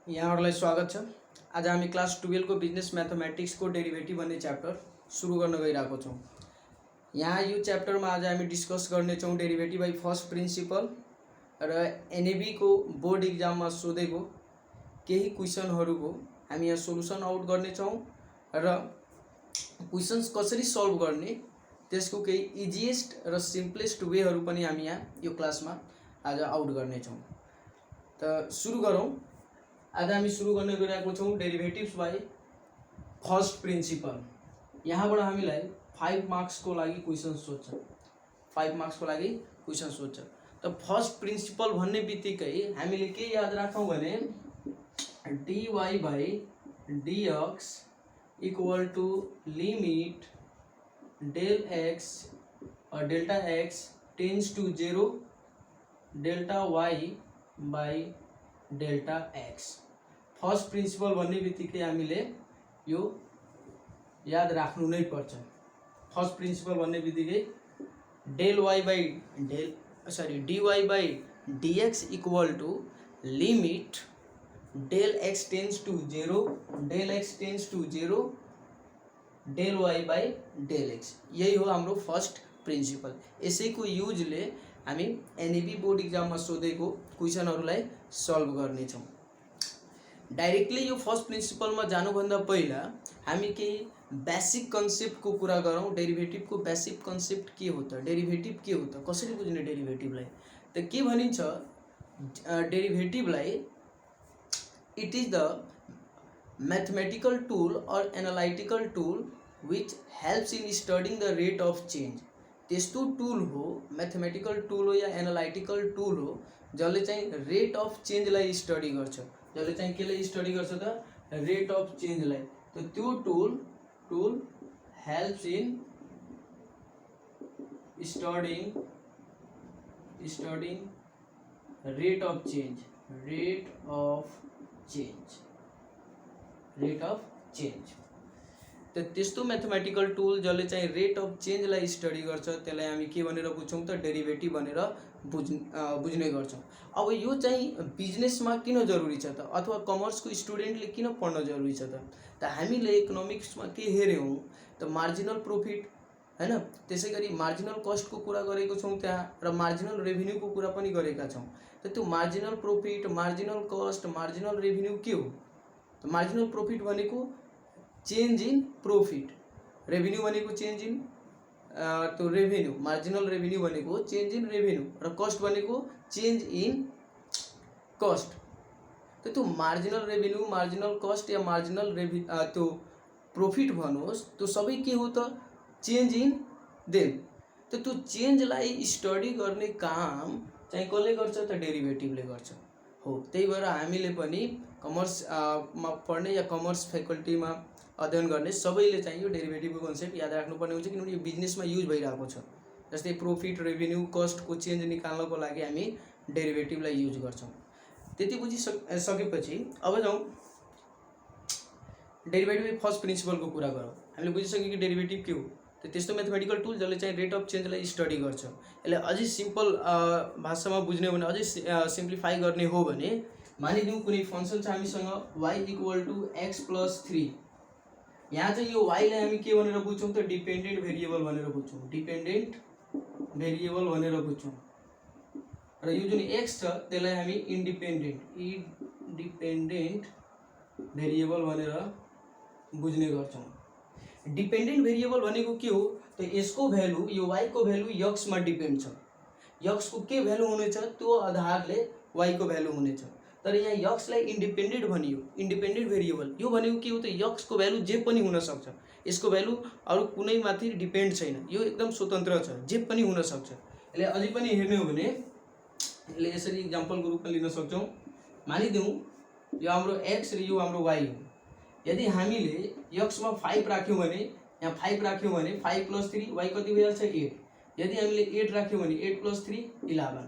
यहाँहरूलाई स्वागत छ। आज हामी क्लास 12 को बिजनेस मैथमेटिक्स को डेरिवेटिभ भन्ने च्याप्टर सुरु गर्न गइरहेको छौँ। यहाँ यो च्याप्टरमा आज हामी डिस्कस गर्नेछौँ डेरिवेटिभ बाई फर्स्ट प्रिन्सिपल र एनएबी को बोर्ड इक्जाममा सोधेको केही क्वेसनहरूको हामी यहाँ सोलुसन आउट गर्नेछौँ र क्वेसन्स कसरी सल्भ गर्ने त्यसको केही इजिएस्ट र सिम्पलेस्ट वेहरू पनि हामी यहाँ यो क्लासमा आज आउट गर्नेछौँ। त सुरु गरौँ। आज हामी सुरु गर्न गइरहेको छौँ डेरिवेटिभ्स बाई फर्स्ट प्रिन्सिपल। यहाँबाट हामीलाई 5 मार्क्स को लागि क्वेसन सोध्छ। 5 मार्क्स को लागि क्वेसन सोध्छ। त फर्स्ट प्रिन्सिपल भन्ने बित्तिकै हामीले के याद राखौँ भने dy by dx equal to limit del x delta x tends to 0 delta y by delta x. First principle भन्ने बित्तिकै हामीले यो याद राख्नु नै पर्छ। फर्स्ट प्रिन्सिपल भन्ने बित्तिकै del y by dy by dx equal to limit del x tends to 0 del x tends to 0 del y by del x. यही हो हाम्रो फर्स्ट प्रिन्सिपल। यसैको युजले हामी एनएबी बोर्ड इक्जाममा सोधेको क्वेसनहरूलाई सल्भ गर्नेछौँ। डाइरेक्टली यो फर्स्ट प्रिन्सिपलमा जानुभन्दा पहिला हामी केही बेसिक कन्सेप्टको कुरा गरौँ। डेरिवेटिभको बेसिक कन्सेप्ट के हो त, डेरिवेटिभ के हो त, कसरी बुझ्ने डेरिवेटिभलाई त के भनिन्छ डेरिवेटिभलाई it is the mathematical tool or analytical tool which helps in studying the rate of change. त्यस्तो टूल हो, मैथमेटिकल टूल हो या एनालिटिकल टूल हो जसले चाहिँ रेट अफ चेन्जलाई स्टडी गर्छ। जसले चाहिँ केलाई स्टडी गर्छ त, रेट अफ चेन्जलाई। त त्यो tool helps in studying rate of change. त त्यस्तो मैथमेटिकल टूल जसले चाहिँ रेट अफ चेन्जलाई स्टडी गर्छ त्यसलाई हामी के भनेर बुझ्छौँ त, डेरिवेटिभ भनेर बुझ्ने गर्छौँ। अब यो चाहिँ बिजनेसमा किन जरुरी छ त, अथवा कमर्सको स्टुडेन्टले किन पढ्न जरुरी छ त हामीले इकोनोमिक्समा के हेऱ्यौँ त मार्जिनल प्रॉफिट हैन, त्यसै गरी मार्जिनल कस्टको कुरा गरेको छौँ त्यहाँ र मार्जिनल रेभिन्यूको कुरा पनि गरेका छौँ। त त्यो marginal profit, marginal cost, marginal revenue के हो त, मार्जिनल प्रॉफिट भनेको चेन्ज इन प्रॉफिट, रेभिन्यू भनेको चेन्ज इन त्यो रेभिन्यू, मार्जिनल रेभिन्यू भनेको चेन्ज इन रेभिन्यू र कस्ट भनेको चेन्ज इन कस्ट। त त्यो मार्जिनल रेभिन्यू, मार्जिनल कस्ट या मार्जिनल त्यो प्रॉफिट भन्नुहोस्, त्यो सबै के हो त, चेन्ज इन देम। त त्यो चेन्जलाई स्टडी गर्ने काम चाहिँ कसले गर्छ त, डेरिवेटिभले गर्छ हो। त्यही भएर हामीले पनि कमर्समा पढ्ने या कमर्स फ्याकल्टीमा अध्ययन गर्ने सबैले चाहिँ यो डेरिवेटिभको कन्सेप्ट याद राख्नुपर्ने हुन्छ, किनभने यो बिजनेसमा युज भइरहेको छ। जस्तै प्रॉफिट, रेभिन्यू, कस्टको चेन्ज निकाल्नको लागि हामी डेरिवेटिभलाई युज गर्छौँ। त्यति बुझिसकेपछि अब जाउँ डेरिवेटिभ फर्स्ट प्रिन्सिपलको कुरा गरौँ। हामीले बुझिसक्यौँ कि डेरिवेटिभ के हो त, त्यस्तो म्याथमेटिकल टुल जसले चाहिँ रेट अफ चेन्जलाई स्टडी गर्छ। यसलाई अझै सिम्पल भाषामा बुझ्ने हो भने, अझै सिम्प्लिफाई गर्ने हो भने मानिदिउँ कुनै फङ्सन छ हामीसँग y equal to x plus 3। यहाँ चाहिँ यो वाईलाई हामी के भनेर बुझ्छौँ त, डिपेन्डेन्ट भेरिएबल भनेर बुझ्छौँ, डिपेन्डेन्ट भेरिएबल भनेर बुझ्छौँ। र यो जुन x छ त्यसलाई हामी इन्डिपेन्डेन्ट भेरिएबल भनेर बुझ्ने गर्छौँ। डिपेन्डेन्ट भेरिएबल भनेको के हो त, यसको भ्यालु, यो y को भ्यालु x मा डिपेन्ड छ। x को के भ्यालु हुनेछ त्यो आधारले y को भ्यालु हुनेछ। तर यहाँ x लाई इन्डिपेन्डेन्ट भनियो, इन्डिपेन्डेन्ट भेरिएबल। यो भनेको के हो त, x को भ्यालु जे पनि हुन सक्छ, यसको भ्यालु अरु कुनै माथि डिपेन्ड छैन, यो एकदम स्वतन्त्र छ, जे पनि हुन सक्छ। यसले अझै पनि हेर्ने हो भने यसले यसरी इक्जाम्पलको रूपमा लिन सक्छौँ। मानिदिउँ यो हाम्रो x र यो हाम्रो y हो। यदि हामीले x मा 5 राख्यौँ भने, यहाँ 5 राख्यौँ भने 5 प्लस 3 y कति भइहाल्छ 8। यदि हामीले 8 राख्यौँ भने 8 प्लस 3 11।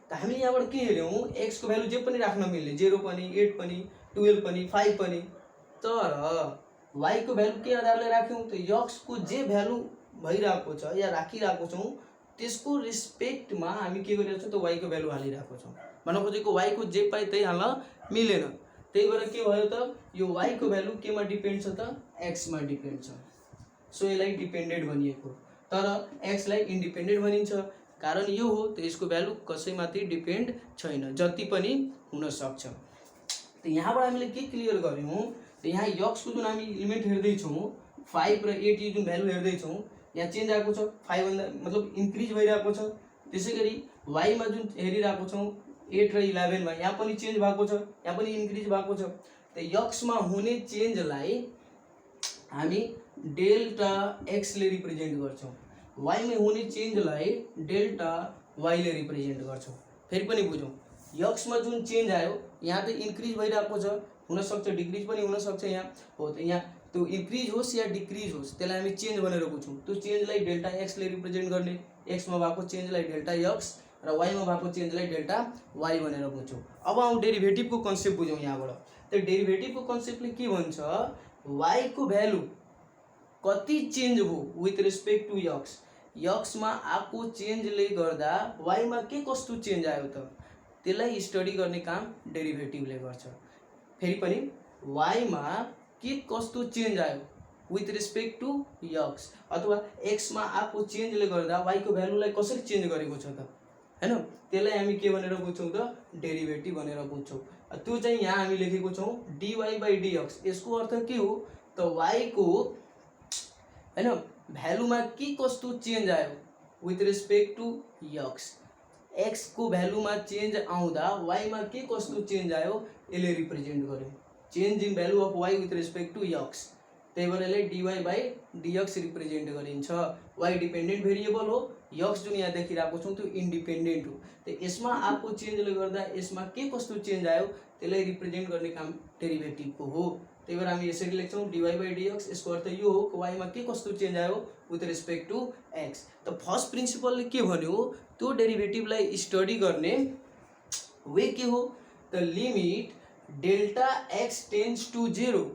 त हामीले यहाँबाट के हेऱ्यौँ, x को भ्यालु जे पनि राख्न मिल्ने, 0 पनि, 8 पनि, 12 पनि, 5 पनि। तर y को भ्यालु के आधारले राख्यौँ त, x को जे भ्यालु भइरहेको छ या राखिरहेको छौँ त्यसको रिस्पेक्टमा हामी के गरिरहेको छौँ त, y को भ्यालु हालिरहेको छौँ। भन्न खोजेको y को जे पाए त्यही हाल्न मिलेन। त्यही भएर के भयो त यो y को भ्यालु केमा डिपेन्ड छ त x मा डिपेन्ड छ। सो यसलाई डिपेन्डेन्ट भनिएको, तर x लाई इन्डिपेन्डेन्ट भनिन्छ। कारण यो हो त यसको भ्यालु कसैमाथि डिपेन्ड छैन, जति पनि हुन सक्छ। त यहाँबाट हामीले के क्लियर गर्यौं त यहाँ x को जुन हामी लिमिट हेर्दै छौं 5 र 8 यो जुन भ्यालु हेर्दै छौं यहाँ चेन्ज आएको छ, 5 भन्दा मतलब इन्क्रिज भइरहेको छ। त्यसैगरी y मा जुन हेरिरहेको छौं 8 र 11 मा यहाँ पनि चेन्ज भएको छ, यहाँ पनि इन्क्रिज भएको छ। त x मा हुने चेन्जलाई हामी डेल्टा x ले रिप्रेजेन्ट गर्छौं, y मा हुने चेन्जलाई डेल्टा y ले रिप्रेजेन्ट गर्छौं। फेरि पनि बुझौं, x मा जुन चेन्ज आयो यहाँ त इन्क्रिज भइरहेको छ, हुन सक्छ डिक्रिज पनि हुन सक्छ। यहाँ हो त यहाँ त्यो इन्क्रिज होस् या डिक्रिज होस् त्यसलाई हामी चेन्ज भनेर बुझ्छौं। त्यो चेन्जलाई डेल्टा x ले रिप्रेजेन्ट गर्ने, x मा भएको चेन्जलाई डेल्टा x र y मा भएको चेन्जलाई डेल्टा y भनेर बुझ्छौं। अब आउँ डेरिभेटिभको कन्सेप्ट बुझौं यहाँबाट। त डेरिभेटिभको कन्सेप्टले के भन्छ, y को भ्यालु कति चेन्ज हो विथ रेस्पेक्ट टु x मा आएको चेन्जले गर्दा y मा के कस्तो चेन्ज आयो त त्यसलाई स्टडी गर्ने काम डेरिभेटिभले गर्छ। फेरि पनि y मा के कस्तो चेन्ज आयो विथ रेस्पेक्ट टु x अथवा x मा आएको चेन्जले गर्दा y को भ्यालुलाई कसरी चेन्ज गरेको छ त हैन, त्यसलाई हामी के भनेर बुझ्छौं त डेरिभेटिभ भनेर बुझ्छौं। त्यो चाहिँ यहाँ हामी लेखेको छौं dy/dx। यसको अर्थ के हो त y को हैन भ्यालुमा के कस्तो चेन्ज आयो विथ रेस्पेक्ट टु x को भ्यालुमा चेन्ज आउँदा y मा के कस्तो चेन्ज आयो यसले रिप्रेजेन्ट गर्यो, change in value of y with respect to x। त्यही भएर यसले dy/dx रिप्रेजेन्ट गरिन्छ। y डिपेन्डेन्ट भेरिएबल हो, x जुन यहाँ देखिरहेको छौं त्यो इन्डिपेन्डेन्ट हो। त यसमा आएको चेन्जले गर्दा यसमा के कस्तो चेन्ज आयो त्यसलाई रिप्रेजेन्ट गर्ने काम डेरिभेटिभको हो। त्यही भएर हामी यसरी लेख्छौं dy/dx। यसको अर्थ यो हो कि y मा के कस्तो चेन्ज आयो विथ रेस्पेक्ट टु x। त फर्स्ट प्रिन्सिपलले के भन्यो, त्यो डेरिभेटिभलाई स्टडी गर्ने वे के हो त limit delta x tends to 0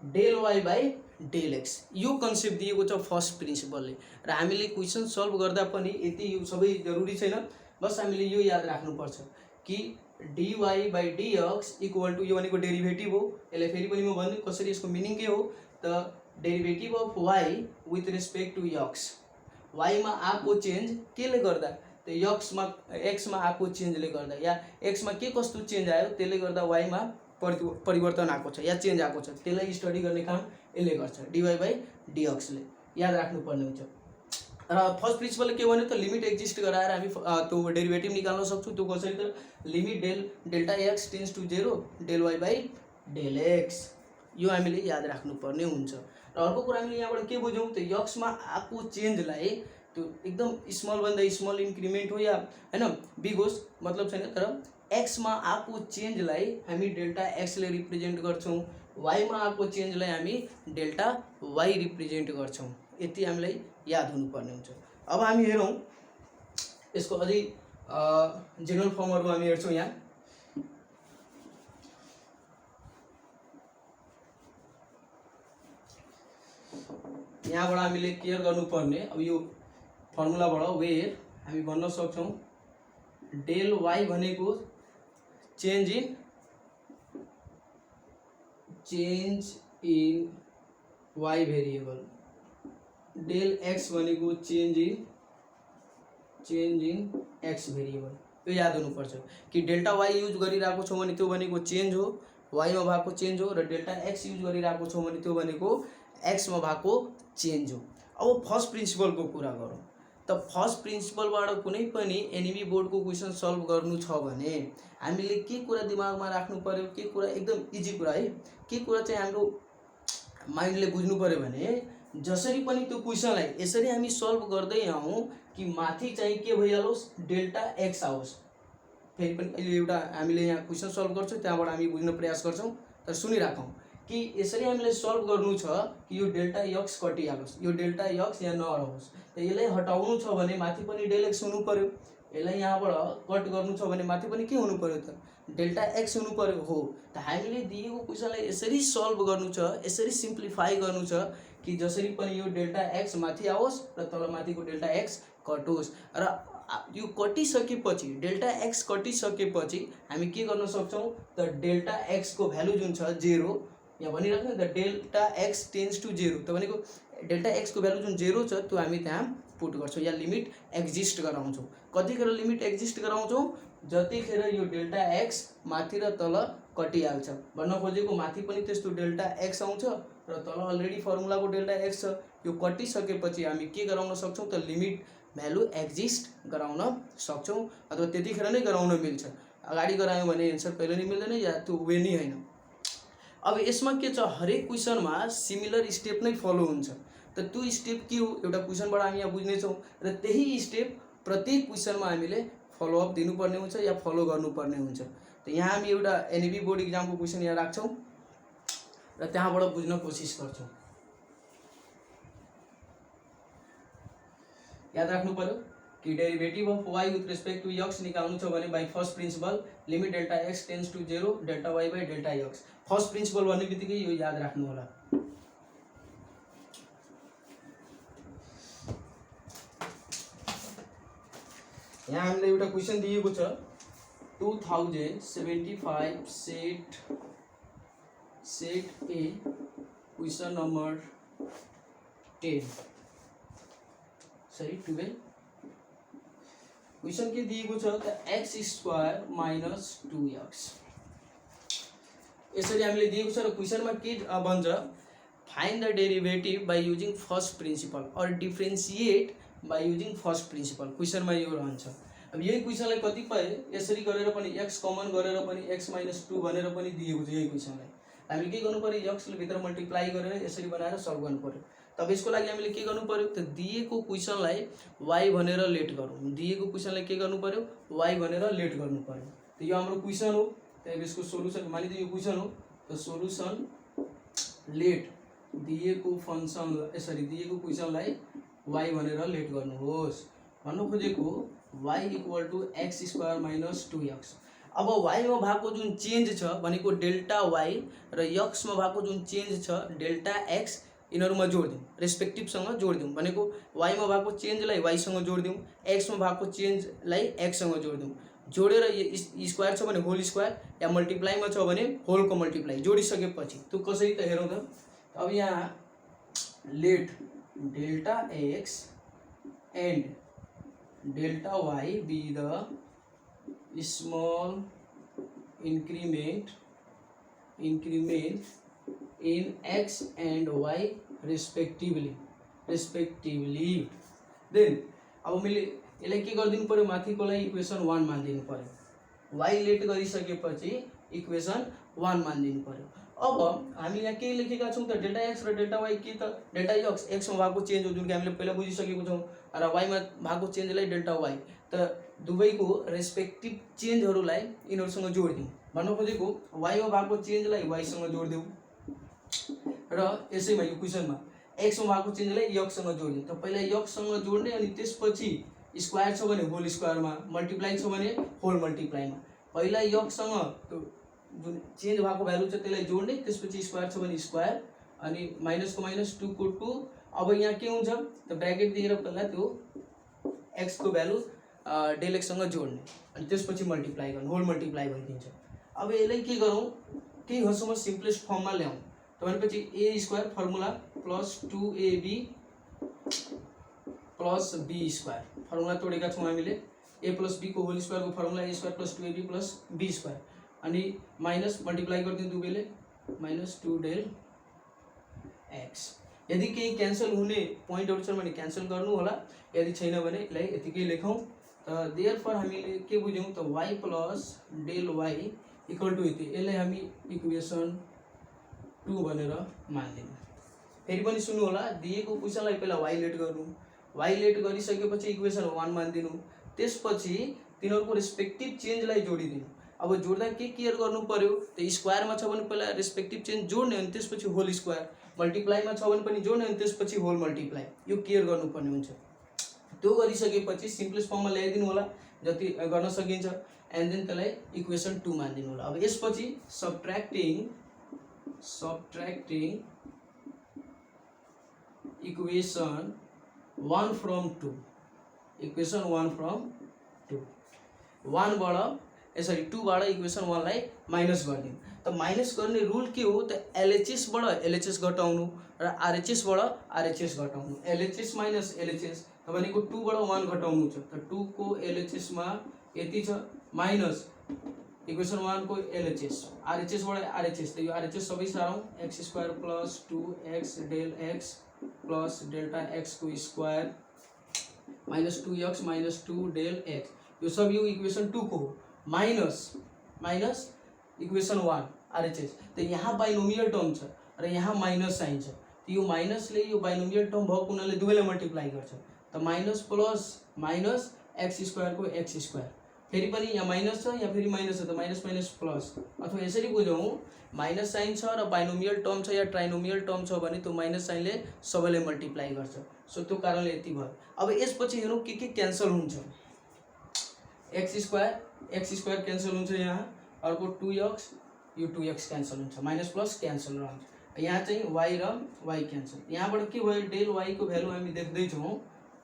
del y/डेल x, यो कन्सेप्ट दिएको छ फर्स्ट प्रिन्सिपलले। र हामीले क्वेसन सल्भ गर्दा पनि यति यो सबै जरुरी छैन, बस हामीले यो याद राख्नुपर्छ कि dy/dx इक्वल टु यो भनेको डेरिभेटिभ हो। यसलाई फेरि पनि म भन्छु कसरी, यसको मिनिङ के हो त derivative of y with respect to y मा आएको चेन्ज केले गर्दा त x मा आएको चेन्जले गर्दा या x मा के कस्तो चेन्ज आयो त्यसले गर्दा y मा परिवर्तन आएको छ या चेन्ज आएको छ, त्यसलाई स्टडी गर्ने काम यसले गर्छ dy/dx ले, याद राख्नुपर्ने हुन्छ। र फर्स्ट प्रिन्सिपलले के भन्यो त लिमिट एक्जिस्ट गराएर हामी त्यो डेरिभेटिभ निकाल्न सक्छौं। त्यो कसरी त limit delta x tends to 0 del y/डेल x, यो हामीले याद राख्नुपर्ने हुन्छ। र अर्को कुरा हामीले यहाँबाट के बुझौं त x मा आएको चेन्जलाई त्यो एकदम स्मल भन्दा स्मल इन्क्रिमेन्ट हो या हैन बिग होस् मतलब छैन, तर x मा आएको चेन्जलाई हामी डेल्टा x ले रिप्रेजेन्ट गर्छौं, y मा आएको चेन्जलाई हामी डेल्टा y रिप्रेजेन्ट गर्छौं। यति हामीलाई याद हुनुपर्ने हुन्छ। अब हामी हेरौं यसको अझै जेनरल फर्महरु हामी हेर्छौं। यहाँबाट हामीले केयर गर्नुपर्ने, अब यो फर्मुलाबाट वेयर हामी भन्न सक्छौं डेल y भनेको change in y variable, del x भनेको चेन्ज इन x भेरिएबल। यो याद हुनुपर्छ कि डेल्टा y युज गरिरहेको छौं भने त्यो भनेको चेन्ज हो, y मा भएको चेन्ज हो, र डेल्टा x युज गरिरहेको छौं भने त्यो भनेको x मा भएको चेन्ज हो। अब फर्स्ट प्रिन्सिपलको कुरा गरौँ त फर्स्ट प्रिन्सिपलबाट कुनै पनि एनईबी बोर्डको क्वेसन सल्भ गर्नु छ भने हामीले के कुरा दिमागमा राख्नु पर्यो, के कुरा एकदम इजी कुरा है, के कुरा चाहिँ हाम्रो माइन्डले बुझ्नु पर्यो भने जसरी पनि त्यो क्वेसनलाई यसरी हामी सल्भ गर्दै आउँ कि माथि चाहिँ के भइहालोस् डेल्टा x आओस्। फेरि पनि अहिले एउटा हामीले यहाँ क्वेसन सल्भ गर्छौं त्यहाँबाट हामी बुझ्न प्रयास गर्छौं, तर सुनिराखौं कि यसरी हामीले सल्भ गर्नु छ कि यो डेल्टा x कटिहालोस्, यो डेल्टा x यहाँ नरहोस्। त यसलाई हटाउनु छ भने माथि पनि डेल x हुनु पर्यो, यसलाई यहाँबाट कट गर्नु छ भने माथि पनि के हुनु पर्यो त डेल्टा x हुनु पर्यो हो। त हामीले दिएको क्वेसनलाई यसरी सल्भ गर्नु छ, यसरी सिम्प्लिफाई गर्नु छ कि जसरी पनि यो डेल्टा x माथि आओस् र तल माथिको डेल्टा x कटोस्। र यो कटिसकेपछि डेल्टा एक्स कटिसकेपछि हामी के गर्न सक्छौँ त डेल्टा एक्सको भ्यालु जुन छ 0 यहाँ भनिराख्नु नि त डेल्टा एक्स टेन्स टु 0 त भनेको डेल्टा एक्सको भ्यालु जुन 0 छ त्यो हामी त्यहाँ पुट गर्छौँ या लिमिट एक्जिस्ट गराउँछौँ। कतिखेर लिमिट एक्जिस्ट गराउँछौँ जतिखेर यो डेल्टा एक्स माथि र तल कटिहाल्छ। भन्न खोजेको माथि पनि त्यस्तो डेल्टा एक्स आउँछ र तल अलरेडी फर्मुलाको डेल्टा एक्स छ। यो कटिसकेपछि हामी के गराउन सक्छौँ त लिमिट भ्यालु एक्जिस्ट गराउन सक्छौँ अथवा त्यतिखेर नै गराउन मिल्छ। अगाडि गरायौँ भने एन्सर कहिले नै मिल्दैन या त्यो वे नै होइन। अब यसमा के छ हरेक क्वेसनमा सिमिलर स्टेप नै फलो हुन्छ त त्यो स्टेप के हो एउटा क्वेसनबाट हामी यहाँ बुझ्नेछौँ र त्यही स्टेप प्रत्येक क्वेसनमा हामीले फलोअप दिनुपर्ने हुन्छ या फलो गर्नुपर्ने हुन्छ। त यहाँ हामी एउटा एनईबी बोर्ड इक्जामको क्वेसन यहाँ राख्छौँ र त्यहाँबाट बुझ्न कोसिस गर्छौँ। याद राख्नु पर्यो कि derivative of y with respect to x निकाल्नु छ भने by first principle limit delta x tends to 0 delta y by delta x. First principle भन्ने बित्तिकै यो याद राख्नु होला। यहाँ हामीलाई एउटा क्वेसन दिएको छ 2075 सेट ए क्वेसन नम्बर 10 सरी 12 क्वेसन के दिएको छ त एक्स स्क्वायर माइनस 2x यसरी हामीले दिएको छ र क्वेसनमा के भन्छ find the derivative by using first principle or differentiate by using first principle. क्वेसनमा यो रहन्छ। अब यही क्वेसनलाई कतिपय यसरी गरेर पनि एक्स कमन गरेर पनि एक्स माइनस 2 भनेर पनि दिएको छ। यही क्वेसनलाई हामीले के गर्नु पर्यो एक्सले भित्र मल्टिप्लाई गरेर यसरी बनाएर सल्भ गर्नु पर्यो। तब यसको लागि हामीले के गर्नु पर्यो त दिएको क्वेसनलाई वाई भनेर लेट गरौँ। दिएको क्वेसनलाई के गर्नु पर्यो वाई भनेर लेट गर्नु पर्यो। त यो हाम्रो क्वेसन हो तब यसको सोलुसन मानिलिए यो क्वेसन हो त सोलुसन लेट दिएको फंक्सन यसरी दिएको क्वेसनलाई वाई भनेर लेट गर्नुहोस्। भन्नु खोजेको y equal to x square minus 2x। अब वाईमा भएको जुन चेन्ज छ भनेको डेल्टा वाई र एक्समा भएको जुन चेन्ज छ डेल्टा एक्स यिनीहरूमा जोडिदिउँ रेस्पेक्टिभसँग जोडिदिउँ भनेको वाईमा भएको चेन्जलाई वाईसँग जोडिदिउँ एक्समा भएको चेन्जलाई एक्ससँग जोडिदिउँ। जोडेर स्क्वायर छ भने होल स्क्वायर या मल्टिप्लाईमा छ भने होलको मल्टिप्लाई जोडिसकेपछि त्यो कसरी त हेरौँ त। अब यहाँ let delta x and delta y be the small increment in x and y respectively then अब मैले यसलाई के गरिदिनु पर्यो माथिकोलाई इक्वेसन 1 मानिदिनु पर्यो। y लेट गरिसकेपछि इक्वेसन 1 मानिदिनु पर्यो। अब हामी यहाँ के लेखेका छौँ त डेल्टा एक्स र डेल्टा वाई के त डेल्टा एक्स एक्समा भएको चेन्ज हो जुन कि हामीले पहिला बुझिसकेको छौँ र वाईमा भएको चेन्जलाई डेल्टा वाई त दुवैको रेस्पेक्टिभ चेन्जहरूलाई यिनीहरूसँग जोडिदिउँ। भन्नु खोजेको वाईमा भएको चेन्जलाई वाईसँग जोडिदिउँ र यसैमा यो क्वेसनमा एक्समा भएको चेन्जलाई एक्ससँग जोडिदिउँ। त पहिला एक्ससँग जोड्ने अनि त्यसपछि स्क्वायर छ भने होल स्क्वायरमा मल्टिप्लाई छ भने होल मल्टिप्लाईमा पहिला एक्ससँग जुन चेन्ज भएको भ्यालु छ त्यसलाई जोड्ने त्यसपछि स्क्वायर छ भने स्क्वायर अनि माइनसको माइनस 2 को 2। अब यहाँ के हुन्छ त ब्र्याकेट दिएर पहिला त्यो एक्सको भ्यालु डेल एक्ससँग जोड्ने अनि त्यसपछि मल्टिप्लाई गर्नु होल मल्टिप्लाई भइदिन्छ। अब यसलाई के गरौँ केही हदसम्म सिम्पलेस्ट फर्ममा ल्याउँ त भनेपछि A square formula plus 2ab plus B square formula तोडेका छौँ हामीले ए प्लस बी को होल स्क्वायरको formula A square plus 2ab plus B square अनि माइनस मल्टिप्लाई गरिदिउँ दुवैले माइनस 2 डेल एक्स। यदि केही क्यान्सल हुने पोइन्टहरू छन् भने क्यान्सल गर्नु होला यदि छैन भने यसलाई यतिकै लेखौँ। त देयरफोर हामीले के बुझ्यौँ त y plus del y equal to यति यसलाई हामी इक्वेसन 2 भनेर मानिदिउँ। फेरि पनि सुन्नु होला दिएको क्वेसनलाई पहिला y लेट गर्नु y लेट गरिसकेपछि इक्वेसन 1 मानिदिनु त्यसपछि तिनीहरूको रेस्पेक्टिभ चेन्जलाई जोडिदिनु। अब जोड्दा के केयर गर्नु पर्यो त स्क्वायरमा छ भने पहिला रेस्पेक्टिभ चेन्ज जोड्ने अनि त्यसपछि होल स्क्वायर मल्टिप्लाईमा छ भने पनि जोड्ने अनि त्यसपछि होल मल्टिप्लाई यो केयर गर्नुपर्ने हुन्छ। त्यो गरिसकेपछि सिम्पलेस्ट फर्ममा ल्याइदिनु होला जति गर्न सकिन्छ एन्ड देन त्यसलाई इक्वेसन 2 मानिदिनु होला। अब यसपछि subtracting equation 1 from 2 equation 1 from 2 1 बाट सरी 2 बाट इक्वेसन 1 लाई माइनस गरिदिउँ। त माइनस गर्ने रुल के हो त एलएचएस बाट एलएचएस घटाउनु र आरएचएस बाट आरएचएस घटाउनु। एलएचएस माइनस एलएचएस त भनेको 2 बाट 1 घटाउनु छ त 2 को एलएचएस मा यति छ माइनस इक्वेसन 1 को एलएचएस आरएचएस बाट आरएचएस त यो आरएचएस सबै सारौँ x² plus 2x del x plus delta x को square minus 2x minus 2 del x यो सब यो इक्वेसन 2 को हो माइनस इक्वेसन 1 आरएचएस त यहाँ बाइनोमियल टर्म छ र यहाँ माइनस साइन छ त यो माइनसले यो बाइनोमियल टर्म भएको हुनाले दुवैलाई मल्टिप्लाई गर्छ त माइनस प्लस माइनस x² को x² फेरि पनि यहाँ माइनस छ यहाँ फेरि माइनस छ त माइनस माइनस प्लस अथवा यसरी बुझौँ माइनस साइन छ र बाइनोमियल टर्म छ या ट्राइनोमियल टर्म छ भने त्यो माइनस साइनले सबैले मल्टिप्लाई गर्छ। सो त्यो कारणले यति भयो। अब यसपछि हेरौँ के क्यान्सल हुन्छ। x² क्यान्सल हुन्छ यहाँ अर्को 2x यो 2x क्यान्सल हुन्छ माइनस प्लस क्यान्सल रहन्छ यहाँ चाहिँ y र y क्यान्सल। यहाँबाट के भयो डेल y को भ्यालु हामी देख्दैछौँ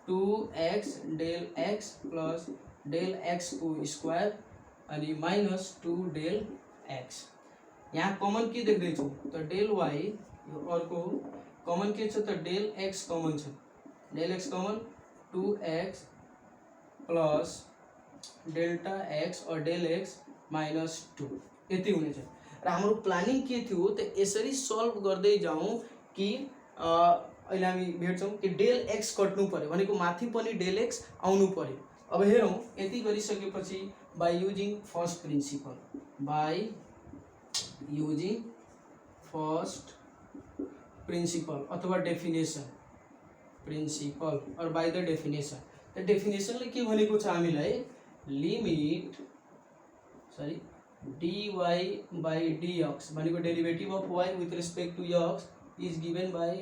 2x del x plus del x को स्क्वायर अनि माइनस 2 डेल x। यहाँ कमन के देख्दैछौँ त डेल y यो अर्को कमन के छ त डेल x कमन छ del x common 2x plus delta x और डेल x माइनस 2 यति हुनेछ। र हाम्रो प्लानिङ के थियो त यसरी सल्भ गर्दै जाउँ कि अहिले हामी भेट्छौँ कि डेल x कट्नु पर्यो भनेको माथि पनि डेल x आउनु पर्यो। अब हेरौँ यति गरिसकेपछि बाई युजिङ फर्स्ट प्रिन्सिपल अथवा प्रिन्सिपल और बाई द डेफिनेसन त डेफिनेसनले के भनेको छ हामीलाई लिमिट dy by dx भनेको derivative of y with respect to x is given by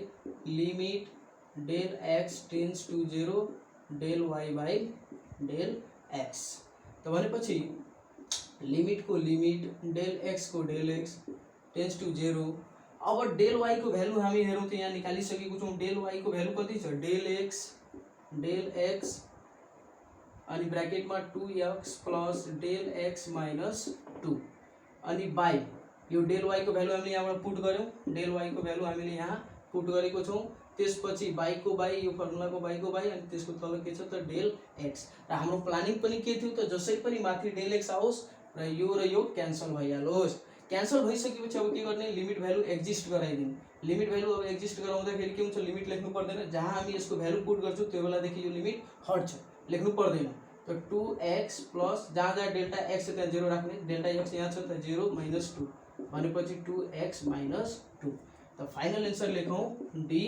limit del x tends to 0 del y by del x त भनेपछि लिमिट को लिमिट डेल x को डेल x टेन्स टु 0। अब del y को value हामी हेरौँ त यहाँ निकालिसकेको छौँ। डेल y को भ्यालु कति छ डेल x अनि ब्रैकेटमा 2x plus del x minus 2 अनि बाई यो डेल y को भ्यालु हामीले यहाँबाट पुट गर्यौँ डेल y को भ्यालु हामीले यहाँ पुट गरेको छौँ। त्यसपछि बाई को बाई यो फर्मुलाको बाई को बाई अनि त्यसको तल के छ त डेल x र हाम्रो प्लानिङ पनि के थियो त जसै पनि माथि डेल x आओस् र यो क्यान्सल भइहालोस्। क्यान्सल भइसकेपछि अब के गर्ने लिमिट भ्यालु एक्जिस्ट गराइदिनु। लिमिट भ्यालु अब एक्जिस्ट गराउँदाखेरि के हुन्छ लिमिट लेख्नु पर्दैन जहाँ हामी यसको भ्यालु पुट गर्छौँ त्यो बेलादेखि यो लिमिट हट्छ लेख्नु पर्दैन। तो 2x प्लस जहाँ जहाँ डेल्टा x छ त्यहाँ 0 राख्ने डेल्टा x यहाँ छ त 0 माइनस 2 भनेपछि 2x माइनस 2 त फाइनल एन्सर लेखौँ डी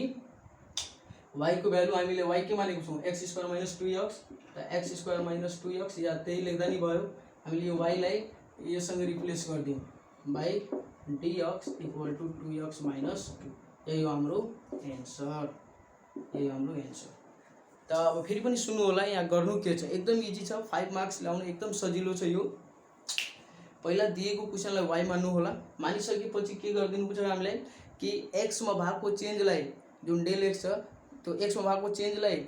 y को भ्यालु हामीले y के मानेको छौँ x² माइनस 2x त x² माइनस 2x या त्यही लेख्दा नि भयो। हामीले यो y लाई यससँग रिप्लेस गरिदिउँ by dx equal to 2x minus 2 यही हो हाम्रो एन्सर त अब फेरि पनि सुन्नु होला यहाँ गर्नु के छ एकदम इजी छ 5 मार्क्स ल्याउन एकदम सजिलो छ यो। पहिला दिएको क्वेशनलाई y मान्नु होला मानिसकेपछि के गरिदिनु पर्छ हामीलाई कि x मा भएको चेन्जलाई जुन डेल x छ त्यो x मा भएको चेन्जलाई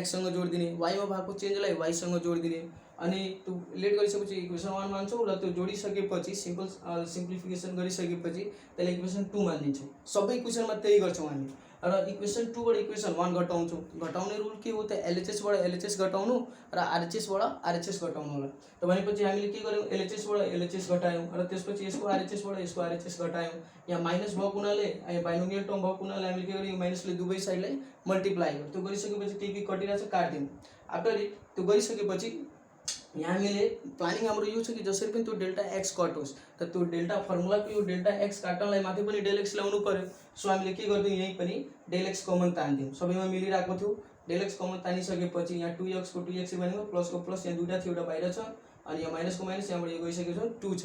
x सँग जोडिदिने y मा भएको चेन्जलाई y सँग जोडिदिने अनि त्यो लेट गरिसकेपछि इक्वेसन 1 मान्छौँ र त्यो जोडिसकेपछि सिम्प्लिफिकेसन गरिसकेपछि त्यसलाई इक्वेसन 2 मानिदिन्छौँ। सबै क्वेशनमा त्यही गर्छौँ हामी र इक्वेसन 2 बाट इक्वेसन 1 घटाउँछौँ। घटाउने रुल के हो त एलएचएस बाट एलएचएस घटाउनु र आरएचएस बाट आरएचएस घटाउनु होला। त भनेपछि हामीले के गर्यौँ एलएचएस बाट एलएचएस घटायौँ र त्यसपछि यसको आरएचएस बाट यसको आरएचएस घटायौँ। यहाँ माइनस भएको हुनाले बाइनोमियल टर्म भएको हुनाले हामीले के गर्यौँ माइनसले दुवै साइडलाई मल्टिप्लाई गर्यौँ। त्यो गरिसकेपछि के कटिरहेछ काट्दियौँ। आफ्टर इट त्यो गरिसकेपछि यहाँ हामीले प्लानिङ हाम्रो यो छ कि जसरी पनि त्यो डेल्टा x कटोस् त त्यो डेल्टा फर्मुलाको यो डेल्टा x काट्नलाई माथि पनि डेल x ल्याउनु पर्यो। सो हामीले के गर्दियौँ यही पनि डेल x कमन तान्दियौँ। सबैमा मिलिरहेको थियो डेल x कमन तानिसकेपछि यहाँ 2x को 2x बनेको प्लस को प्लस यहाँ दुईटा थियो एउटा बाहिर छ अनि यहाँ माइनस को माइनस यहाँबाट यो गइसकेको छ 2 छ।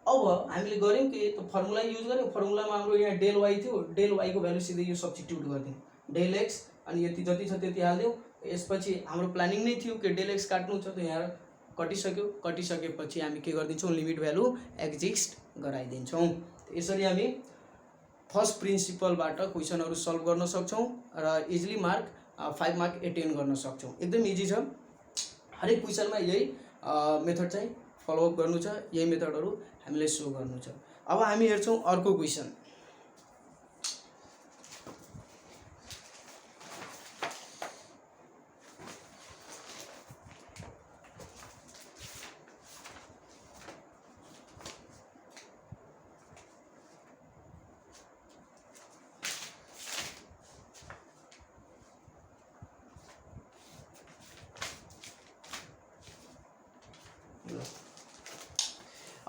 अब हामीले गर्यौँ कि त्यो फर्मुला युज गर्यौँ फर्मुलामा हाम्रो यहाँ डेल y थियो डेल y को भ्यालु सिधै यो सब्स्टिट्युट गरिदियौँ डेल x अनि यति जति छ त्यति हाल्दियौँ। यसपछि हाम्रो प्लानिङ नै थियो कि डेल x काट्नु छ त यहाँ कटिसक्यो। कटिसकेपछि हामी के गरिदिन्छौँ लिमिट भ्यालु एक्जिस्ट गराइदिन्छौँ। यसरी हामी फर्स्ट प्रिन्सिपलबाट क्वेशनहरू सल्भ गर्न सक्छौँ र इजिली मार्क 5 मार्क एटेन गर्न सक्छौँ। एकदम इजी छ। हरेक क्वेसनमा यही मेथड चाहिँ फलोअप गर्नु छ, यही मेथडहरू हामीले सो गर्नु छ। अब हामी हेर्छौँ अर्को क्वेसन।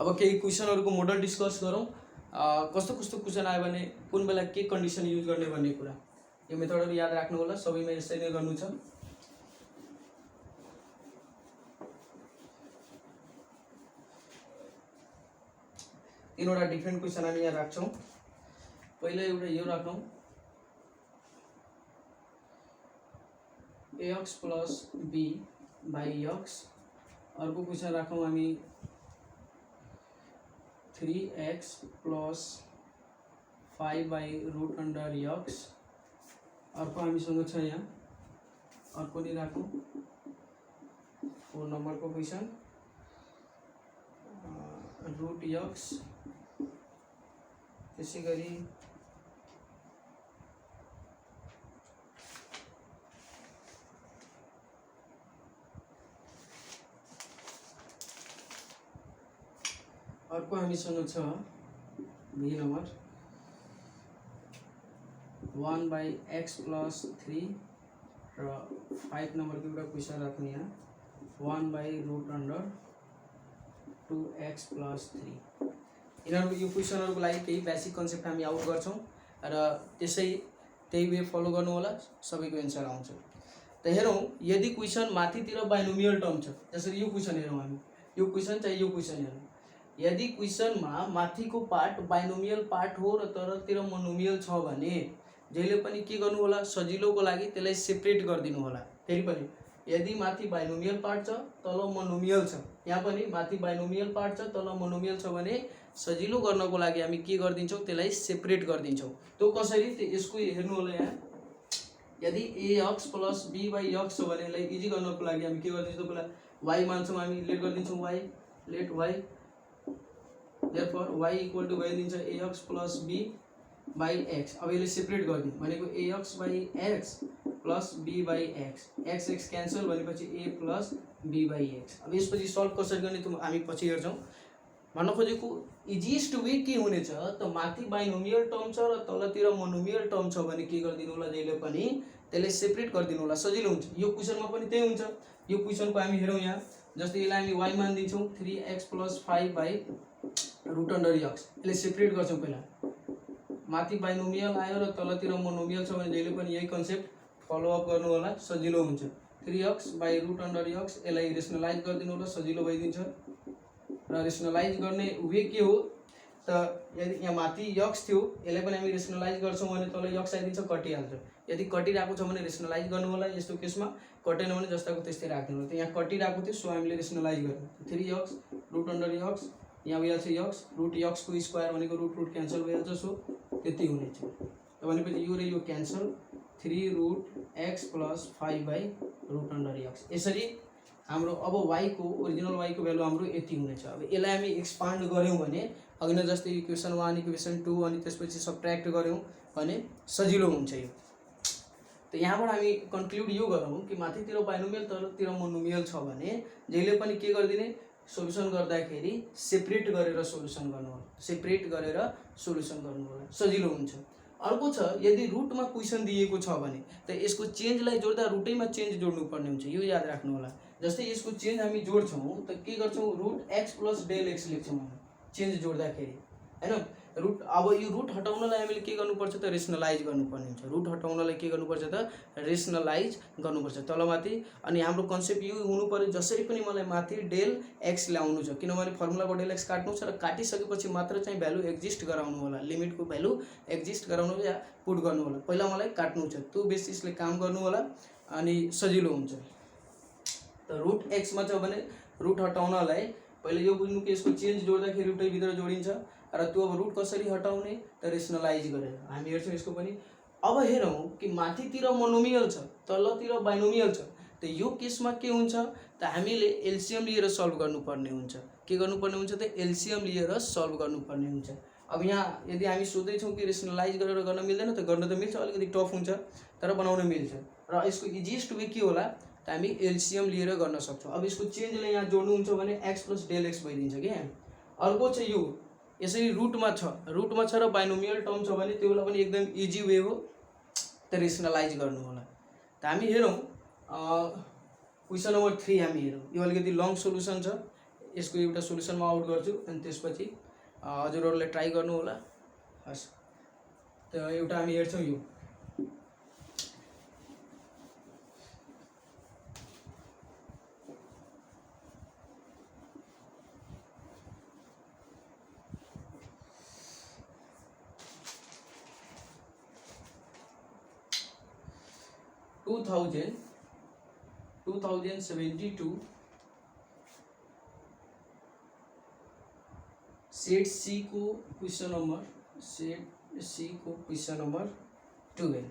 अब केही क्वेसनहरुको मोडल डिस्कस गरौँ। कस्तो कस्तो क्वेसन आयो भने कुन बेला के कन्डिसन युज गर्ने भन्ने कुरा, यो मेथडहरु याद राख्नु होला। सबैमा यसरी नै गर्नु छ। तीनवटा डिफरेन्ट क्वेसन हामी यहाँ राख्छौँ। पहिला एउटा यो राखौँ, ax plus b by x। अर्को क्वेसन राखौँ हामी 3x plus 5 by root under x। अर्को हामीसँग छ यहाँ, अर्को नि राखौँ 4 नम्बरको क्वेसन root x। त्यसै गरी अर्को हामीसँग छ be number 1 by x plus 3 र 5 नम्बरको एउटा क्वेसन राख्ने यहाँ 1 by root under 2x plus 3। यिनीहरू यो क्वेसनहरुको लागि केही बेसिक कन्सेप्ट हामी आउट गर्छौं र त्यही वे फलो गर्नु होला, सबैको एन्सर आउँछ। त हेरौं, यदि क्वेसन माथितिर बाइनोमियल टर्म छ, जसरी यो क्वेसन हेरौं हामी, यो क्वेसन चाहिँ यो क्वेसन हेरौं। यदि क्वेसनमा माथिको पार्ट बाइनोमियल पार्ट हो र तलतिर मोनोमियल छ भने जहिले पनि के गर्नु होला, सजिलोको लागि त्यसलाई सेपरेट गरिदिनु होला। फेरि पनि यदि माथि बाइनोमियल पार्ट छ तल मोनोमियल छ, यहाँ पनि माथि बाइनोमियल पार्ट छ तल मोनोमियल छ भने सजिलो गर्नको लागि हामी के गर्दिन्छौं, त्यसलाई सेपरेट गर्दिन्छौं। त्यो कसरी, यसको हेर्नु होला। यहाँ यदि ax plus b by x छ भने यसलाई इजी गर्नको लागि हामी के गर्दिन्छौं, पहिला y मान्छौं, हामी लेट गर्दिन्छौं y, let y। therefore y equal to भइ दिन्छ ax plus b by x। अब यसले सेपरेट गर्दिनु भनेको ax by x plus b by x, x x cancel भनेपछि a plus b by x। अब यसपछि सल्भ कसरी गर्ने त हामी पछि हेर्छौं। भन्न खोजेको इजिएस्ट वे के हुनेछ त माथि बाइनोमियल टर्म छ र तलतिर मोनोमियल टर्म छ भने के गर्दिनु होला, जहिले पनि त्यसलाई सेपरेट गरिदिनु होला, सजिलो हुन्छ। यो क्वेसनमा पनि त्यही हुन्छ। यो क्वेसनको हामी हेरौं, यहाँ जस्तै यसलाई हामी y मान दिन्छौं 3x plus 5 by root under x। यसले सेपरेट गर्छौं। पहिला माथि बाइनोमियल आयो र तलतिर मोनोमियल छ भने जहिले पनि यही कन्सेप्ट फलो अप गर्नु होला, सजिलो हुन्छ। 3x by root under x, यसलाई रेशनलाइज गरिदिनु होला, सजिलो भइदिन्छ। र रेशनलाइज गर्ने वे के हो त यदि यहाँ माथि x थियो, यसलाई पनि हामी रेशनलाइज गर्छौं भने तल x आइदिन्छ, कटिहाल्छ। यदि कटिरहेको छ भने रेशनलाइज गर्नु होला, यस्तो केसमा कटेन भने जस्ताको त्यस्तै राख्दिनु होला। त यहाँ कटिरहेको थियो, सो हामीले रेशनलाइज गर्यौं। 3x root under x, यहाँ भइहाल्छ x, रुट x को स्क्वायर भनेको रुट क्यान्सल भइहाल्छ, सो त्यति हुनेछ। त भनेपछि यो र यो cancel, 3 root x plus 5 by root under x। यसरी हाम्रो अब y को ओरिजिनल y को भ्यालु हाम्रो यति हुनेछ। अब यसलाई हामी एक्सपान्ड गर्यौं भने अघि न जस्तै इक्वेसन 1 इक्वेसन 2 अनि त्यसपछि सबट्र्याक्ट गर्यौं भने सजिलो हुन्छ यो। त यहाँबाट हामी कन्क्लुड यो गरौँ कि माथितिर बाइनोमियल तलतिर मोनोमियल छ भने जहिले पनि के गर्दिने, सोलुसन गर्दाखेरि सेपरेट गरेर सोलुसन गर्नु होला, सेपरेट गरेर सोलुसन गर्नु होला, सजिलो हुन्छ। अर्को छ, यदि रुटमा क्वेसन दिएको छ भने त यसको चेन्जलाई जोड्दा रुटैमा चेन्ज जोड्नु पर्ने हुन्छ, यो याद राख्नु होला। जस्तै यसको चेन्ज हामी जोड्छौं त के गर्छौं, root x plus del x लेख्छौं हामी चेन्ज जोड्दाखेरि, हैन। रुट, अब यो रुट हटाउनलाई हामीले के गर्नुपर्छ त रेशनलाइज गर्नुपर्ने हुन्छ। रुट हटाउनलाई के गर्नुपर्छ त रेशनलाइज गर्नुपर्छ तलमाथि। अनि हाम्रो कन्सेप्ट यो हुनु पर्यो, जसरी पनि मलाई माथि डेल x ल्याउनु छ, किनभने फर्मुलाको डेल x काट्नु छ र काटिसकेपछि मात्र चाहिँ भ्यालु एक्जिस्ट गराउनु होला, लिमिटको भ्यालु एक्जिस्ट गराउनु या पुट गर्नु होला। पहिला मलाई काट्नु छ, त्यो बेसिसले काम गर्नु होला अनि सजिलो हुन्छ। त रुट x मा छ भने रुट हटाउनलाई पहिला यो बुझ्नु कि यसको चेन्ज जोड्दाखेरि रुटै भित्र जोडिन्छ र त्यो अब रुट कसरी हटाउने त रेशनलाइज गरेर हामी हेर्छौं यसको पनि। अब हेरौं कि माथितिर मोनोमियल छ तलतिर बाइनोमियल छ, त त यो केसमा के हुन्छ त हामीले एलसीएम लिएर सल्भ गर्नुपर्ने हुन्छ। के गर्नुपर्ने हुन्छ त एलसीएम लिएर सल्भ गर्नुपर्ने हुन्छ। अब यहाँ यदि हामी सोध्दैछौँ कि रेसनलाइज गरेर गर्न मिल्दैन त गर्न त मिल्छ, अलिकति टफ हुन्छ तर बनाउन मिल्छ। र यसको इजिएस्ट वे के होला त हामी एलसीएम लिएर गर्न सक्छौँ। अब यसको चेन्जले यहाँ जोड्नुहुन्छ भने एक्स प्लस डेल एक्स भइदिन्छ क्या। अर्को चाहिँ यो यसरी रुटमा छ र बाइनोमियल टर्म छ भने त्यो बेला पनि एकदम इजी वे हो त रेसनलाइज गर्नु होला। त हामी हेरौँ क्वेसन नम्बर 3 हामी हेरौँ। यो अलिकति लङ सोल्युसन छ, यसको एउटा सोल्युसन म आउट गर्छु अनि त्यसपछि हजुरहरूले ट्राई गर्नु होला। हस् त एउटा हामी हेर्छौँ यो 2072 सेट सी को क्वेश्चन नंबर 12।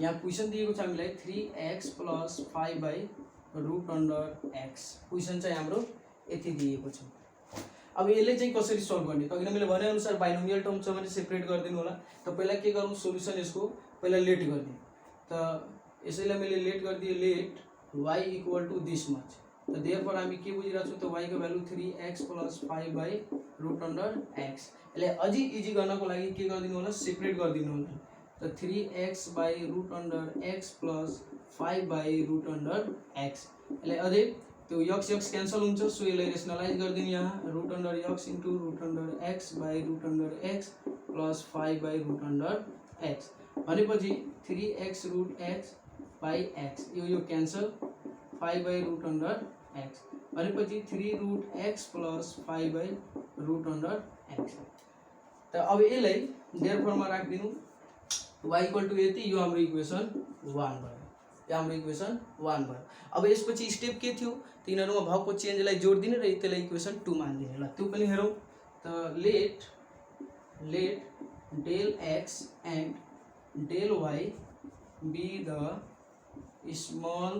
यहाँ क्वेश्चन दिएको छ हामीलाई 3x + 5/√x। क्वेश्चन चाहिँ हाम्रो यति दिएको छ। अब यसले चाहिँ कसरी सल्भ गर्ने त अघि मैले भने अनुसार बाइनोमियल टर्म छ भने सेपरेट गरिदिनु होला। त पहिला के गरौँ सोल्युसन यसको पहिला लेट गर्ने। त यसैलाई मैले लेट गरिदिएँ, लेट y = दिस मच। त देयरफोर हामी के बुझिरहेको छौँ त y को भ्यालु 3x + 5/√x। यसलाई अझै इजी गर्नको लागि के गरिदिनु होला सेपरेट गरिदिनु होला। त 3x/√x + 5/√x। यसलाई अझै त्यो x क्यान्सल हुन्छ, सो यसलाई रेसनलाइज गरिदिनु यहाँ √x * √x/√x + 5/√x भनेपछि 3x√x/x यो क्यान्सल 5/√x भनेपछि 3√x + 5/√x। त अब यसलाई देयरफोरमा राखिदिनु y = यति, यो हाम्रो इक्वेसन 1 भयो। यो हाम्रो इक्वेसन 1 भयो। अब यसपछि स्टेप के थियो त यिनीहरूमा भएको चेन्जलाई जोडिदिने र त्यसलाई इक्वेसन 2 मानिदिने। ल त्यो पनि हेरौँ। त let del x and del y be the small